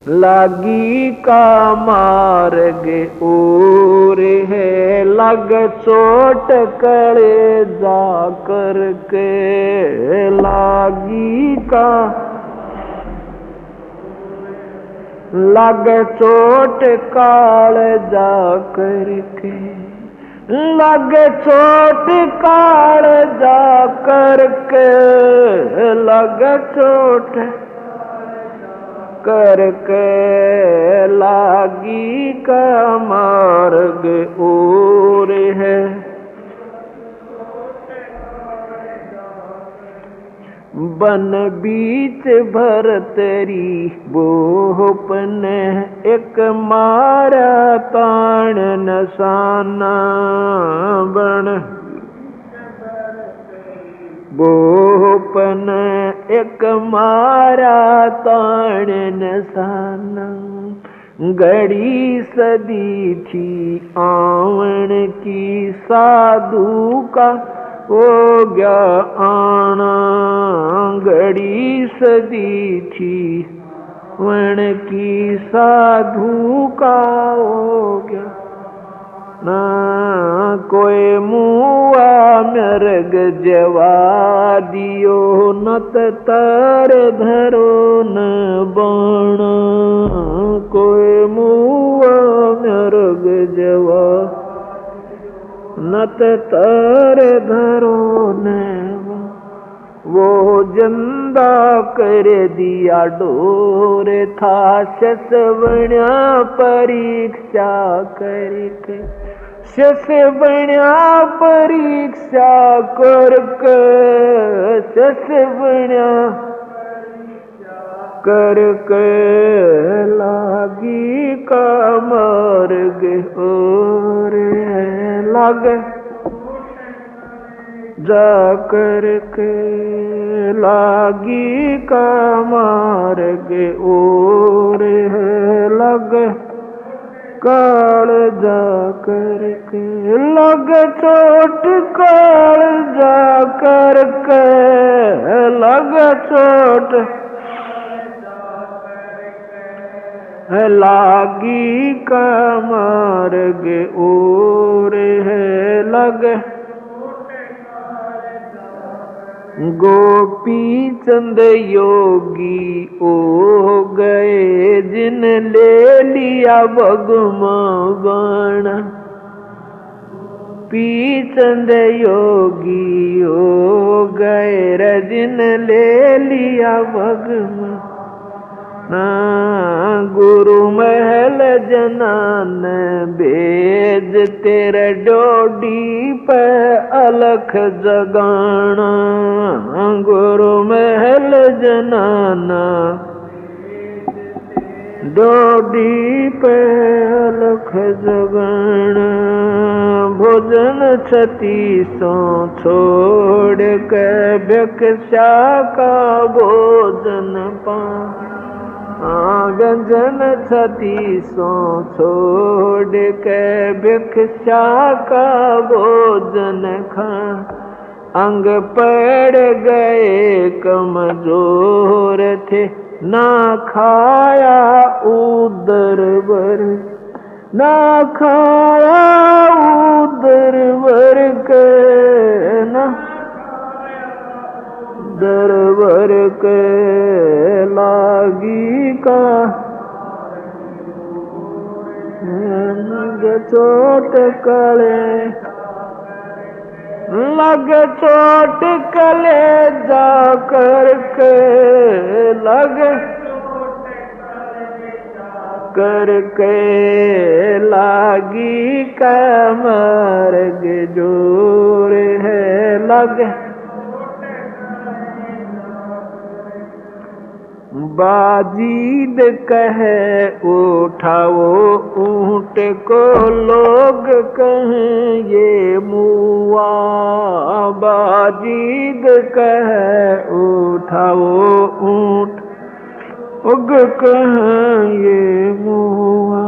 लागी का मार्ग और है, लग चोट करे जा करके। लागी का लग चोट काल जा करके, लग चोट काल जा करके, लग चोट करके। लागी का मार्ग और है, बन बीच भर तेरी बोहपन, एक मारा ताण नसाना। बन बोहपन एक मारा ताण नसाना। घड़ी सदी थी आवन की, साधु का हो गया आना। घड़ी सदी थी वन की, साधु का हो गया ना। कोई मुआ मृग जवा दियो, नत तर धरो न बाणा। कोई मुआ मृग जवा, नत तर धरो न। वो जंदा कर दिया डोर था, शस बण्या परीक्षा करके। शस बण्या परीक्षा करके, शस बण्या करके। लागी का मार्ग और है, लग जा करके। लागी का मार्ग और है, लग काल जा करके। लग चोट काल जा करके, लग चोट लागी का मार्ग और है, लग। गोपी चंद योगी हो गए, जिन ले लिया भगमा बाणा। पीचंद योगी हो गए, जिन ले लिया भगमा ना। गुरु महल जनान भेज, तेरे डोडी पे अलख जगाना। गुरु महल जनाना डोडी पे अलख जगाना। भोजन छती सो छोड़ के, भिक्षा का भोजन पा। व्यंजन छती सो छोड़ के, भिक्षा का भोजन खा। अंग पड़ गए कमजोर थे, ना खाया उदर भर, ना खाया उदर भर के। ना दर भर के। लागी का लग चोट कले, लग चोट कले जा करके। लग करके। लागी का मार्ग जोर है, लग। बाजीद कहे उठाओ ऊंट को, लोग कहें ये मुआ। बाजीद कहे उठाओ ऊंट, उग कहें ये मुआ।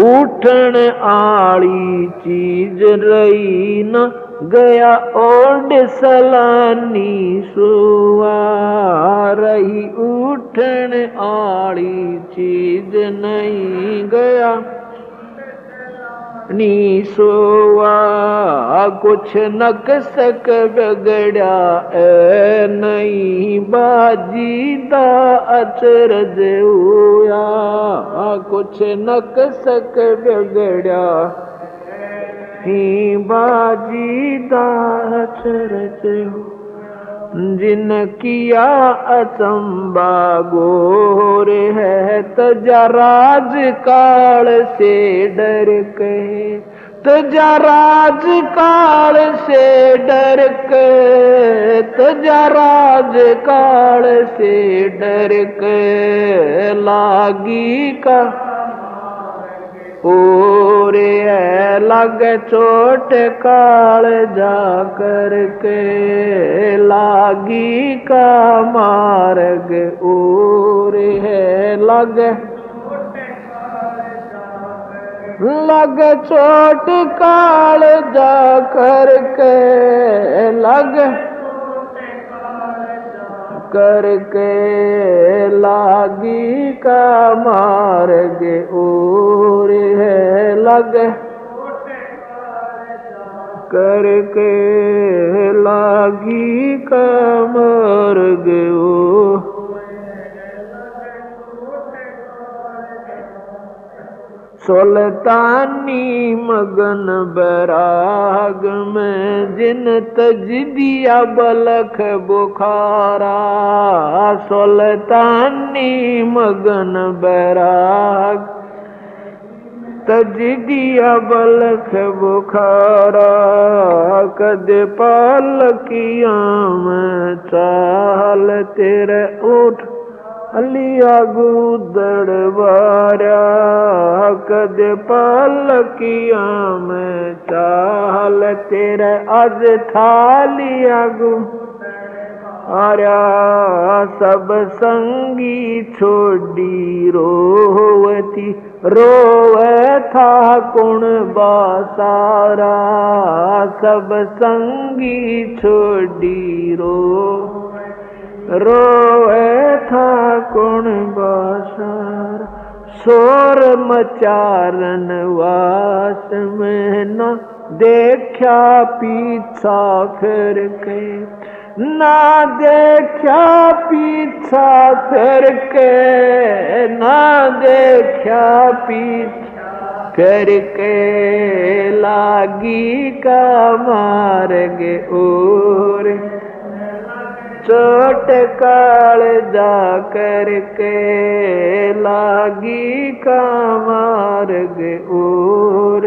उठन आली चीज रही न, गया ओढ़ सलानी सुआ, रही उठन आली चीज नहीं। गया नी सोआ कुछ नक सक बिगड़ा ए नहीं, बाजी दा अचरज हुआ कुछ नक सक बिगड़ा ही, बाजी दा अचरज हुआ। जिन किया अचंबा गोर है, तजा राज काल से डर के, तजा राज काल से डर के, तजा राज काल से डर के, लागी का ओरे है लग चोट काल जा करके, लागी का मार्ग ओरे है लग चोट काल जा करके, लग करके लागी का मार्ग और है लग करके, लागी का मार्ग ओ। सुल्तानी मगन बैराग में जिन तज दिया बलख बुखारा, सुल्तानी मगन बैराग तज दिया बलख बुखारा, कद पालकिया में चाल तेरे उठ अलिया गुदड़वारा, कद पालकिया में चाल तेरे आज थालिया गु आरा, सब संगी छोड़ी रोवती रोवे था कुण बासारा, सब संगी छोड़ी रोए था कुण बासार। शोर मचारन वास में न देखा पीछा फिर के, ना देखा पीछा फिर के, ना देखा पीछा फिर के, लागी का मार्ग और चोट काल जा करके, लागी का मार्ग और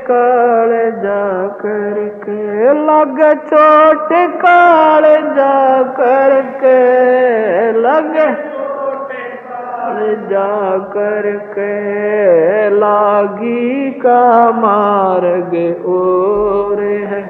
काल जा करके, लग चोट काल जा करके, लग जा करके, लागी का मार्ग और है।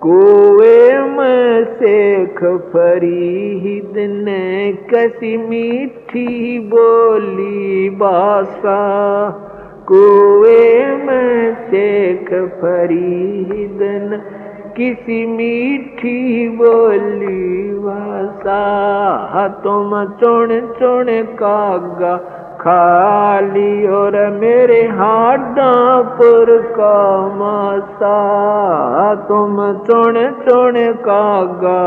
कुएं में शेख फरीद ने कैसी मीठी बोली बासा, कुएं में शेख फरीद ने किसी मीठी बोली बासा, तुम चुन चुन कागा खाली और मेरे हाडा पर का मासा, तुम चुन चुन कागा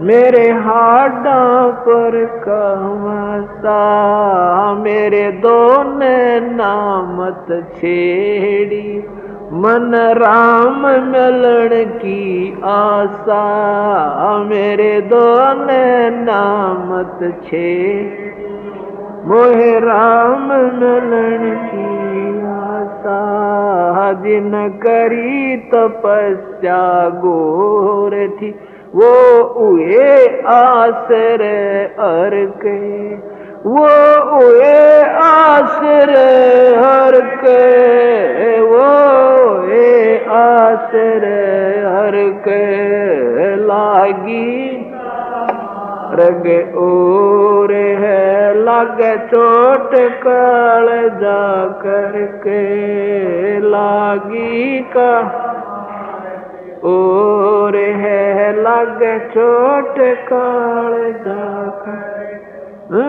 मेरे हाडा पर का मासा, मेरे दोने नामत छेड़ी मन राम मिलन की आशा, मेरे दोने नामत छेड़ी मोहे राम मिलन की आशा, जिन करी तपस्या गोर थी वो उए आसरे हर के, वो उए आसरे हर के, वो ए आसरे हर के, लागी रग और है लागे चोट काल जा करके लागी का और है लागे चोट काल जा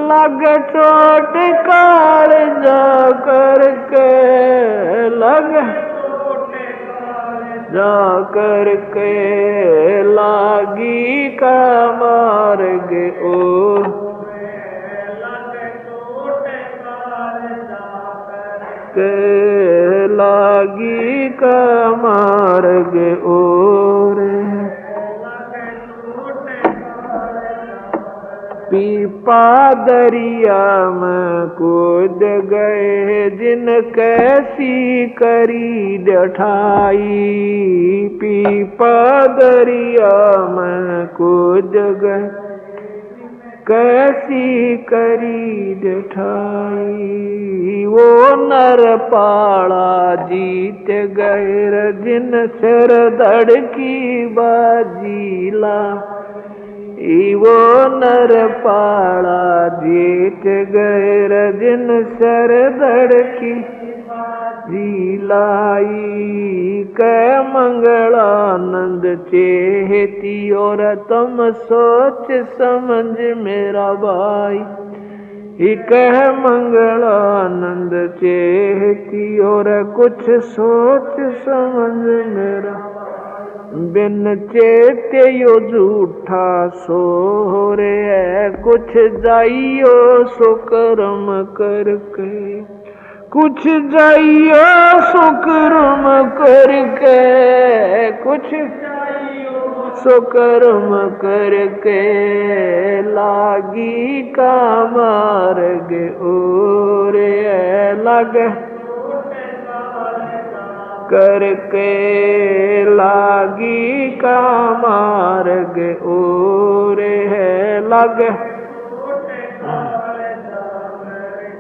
लागे चोट काल जा करके लगे जा करके लागी का मार्ग ओ लागी का मार्ग और पीपा दरिया में कूद गए जिन कैसी करी जठाई पीपा दरिया में कूद गए कैसी करी जठाई वो नर पाड़ा जीत गए जिन सिर धड़की बाजीला वो नर पाड़ा जीत गए जिन सर धड़की जिलाई कै मंगलानंद चेहती और तुम सोच समझ मेरा भाई कह मंगलानंद चेहती और कुछ सोच समझ मेरा बिन चेते यो झूठा सो रे है कुछ जाइयो सो कर्म करके कुछ जाइयो सो कर्म करके कुछ सो कर्म करके लागी का मार्ग और लगे करके लागी का मार्ग और है लग